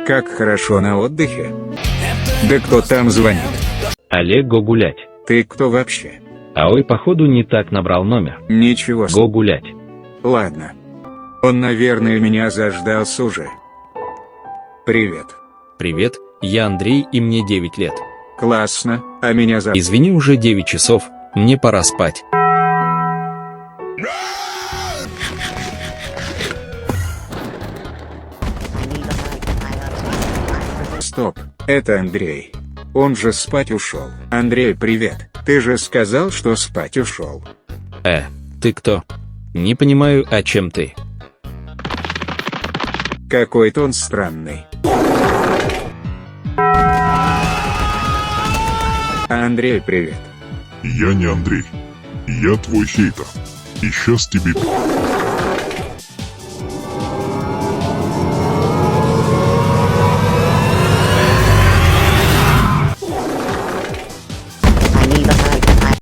Как хорошо на отдыхе. Да кто там звонит? Олег, го гулять. Ты кто вообще? А ой, походу не так набрал номер. Ничего Го гулять. Ладно. Он, наверное, меня заждался уже. Привет. Привет, я Андрей и мне 9 лет. Классно, а меня зовут... Извини, уже 9 часов, мне пора спать. Стоп, это Андрей. Он же спать ушел. Андрей, привет. Ты же сказал, что спать ушел. Ты кто? Не понимаю, о чем ты. Какой-то он странный. Андрей, привет. Я не Андрей. Я твой хейтер. И сейчас тебе...